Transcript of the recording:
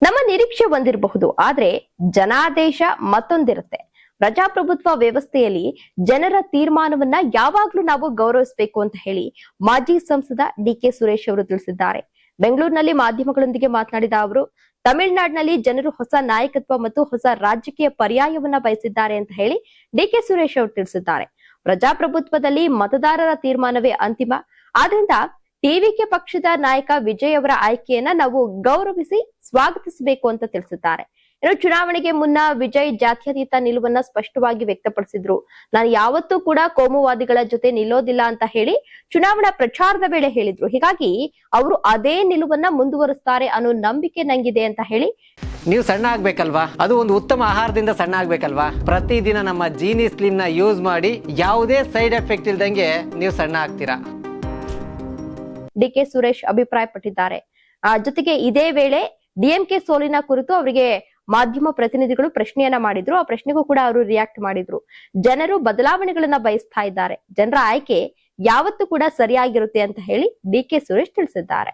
ನಮ್ಮ ನಿರೀಕ್ಷೆ ಒಂದಿರಬಹುದು, ಆದ್ರೆ ಜನಾದೇಶ ಮತ್ತೊಂದಿರುತ್ತೆ. ಪ್ರಜಾಪ್ರಭುತ್ವ ವ್ಯವಸ್ಥೆಯಲ್ಲಿ ಜನರ ತೀರ್ಮಾನವನ್ನ ಯಾವಾಗ್ಲೂ ನಾವು ಗೌರವಿಸಬೇಕು ಅಂತ ಹೇಳಿ ಮಾಜಿ ಸಂಸದ ಡಿಕೆ ಸುರೇಶ್ ಅವರು ತಿಳಿಸಿದ್ದಾರೆ. ಬೆಂಗಳೂರಿನಲ್ಲಿ ಮಾಧ್ಯಮಗಳೊಂದಿಗೆ ಮಾತನಾಡಿದ ಅವರು, ತಮಿಳುನಾಡಿನಲ್ಲಿ ಜನರು ಹೊಸ ನಾಯಕತ್ವ ಮತ್ತು ಹೊಸ ರಾಜಕೀಯ ಪರ್ಯಾಯವನ್ನ ಬಯಸಿದ್ದಾರೆ ಅಂತ ಹೇಳಿ ಡಿಕೆ ಸುರೇಶ್ ಅವರು ತಿಳಿಸಿದ್ದಾರೆ. ಪ್ರಜಾಪ್ರಭುತ್ವದಲ್ಲಿ ಮತದಾರರ ತೀರ್ಮಾನವೇ ಅಂತಿಮ. ಆದ್ರಿಂದ ಟಿವಿಕೆ ಪಕ್ಷದ ನಾಯಕ ವಿಜಯ್ ಅವರ ಆಯ್ಕೆಯನ್ನ ನಾವು ಗೌರವಿಸಿ ಸ್ವಾಗತಿಸಬೇಕು ಅಂತ ತಿಳಿಸಿದ್ದಾರೆ. ಇನ್ನು ಚುನಾವಣೆಗೆ ಮುನ್ನ ವಿಜಯ್ ಜಾತ್ಯತೀತ ನಿಲುವನ್ನ ಸ್ಪಷ್ಟವಾಗಿ ವ್ಯಕ್ತಪಡಿಸಿದ್ರು. ನಾನು ಯಾವತ್ತೂ ಕೂಡ ಕೋಮುವಾದಿಗಳ ಜೊತೆ ನಿಲ್ಲೋದಿಲ್ಲ ಅಂತ ಹೇಳಿ ಚುನಾವಣಾ ಪ್ರಚಾರದ ವೇಳೆ ಹೇಳಿದ್ರು. ಹೀಗಾಗಿ ಅವರು ಅದೇ ನಿಲುವನ್ನ ಮುಂದುವರಿಸ್ತಾರೆ ಅನ್ನೋ ನಂಬಿಕೆ ನಂಗಿದೆ ಅಂತ ಹೇಳಿ, ನೀವು ಸಣ್ಣ ಆಗ್ಬೇಕಲ್ವಾ, ಅದು ಒಂದು ಉತ್ತಮ ಆಹಾರದಿಂದ ಸಣ್ಣ ಆಗ್ಬೇಕಲ್ವಾ. ಪ್ರತಿದಿನ ನಮ್ಮ ಜೀನಿ ಸ್ಲಿಮ್ ನ ಯೂಸ್ ಮಾಡಿ ಯಾವುದೇ ಸೈಡ್ ಎಫೆಕ್ಟ್ ಇಲ್ದಂಗೆ ನೀವು ಸಣ್ಣ ಆಗ್ತೀರಾ. ಡಿಕೆ ಸುರೇಶ್ ಅಭಿಪ್ರಾಯಪಟ್ಟಿದ್ದಾರೆ. ಜೊತೆಗೆ ಇದೇ ವೇಳೆ ಡಿಎಂಕೆ ಸೋಲಿನ ಕುರಿತು ಅವರಿಗೆ ಮಾಧ್ಯಮ ಪ್ರತಿನಿಧಿಗಳು ಪ್ರಶ್ನೆಯನ್ನ ಮಾಡಿದ್ರು. ಆ ಪ್ರಶ್ನೆಗೂ ಕೂಡ ಅವರು ರಿಯಾಕ್ಟ್ ಮಾಡಿದ್ರು. ಜನರು ಬದಲಾವಣೆಗಳನ್ನ ಬಯಸ್ತಾ ಇದ್ದಾರೆ, ಜನರ ಆಯ್ಕೆ ಯಾವತ್ತೂ ಕೂಡ ಸರಿಯಾಗಿರುತ್ತೆ ಅಂತ ಹೇಳಿ ಡಿಕೆ ಸುರೇಶ್ ತಿಳಿಸಿದ್ದಾರೆ.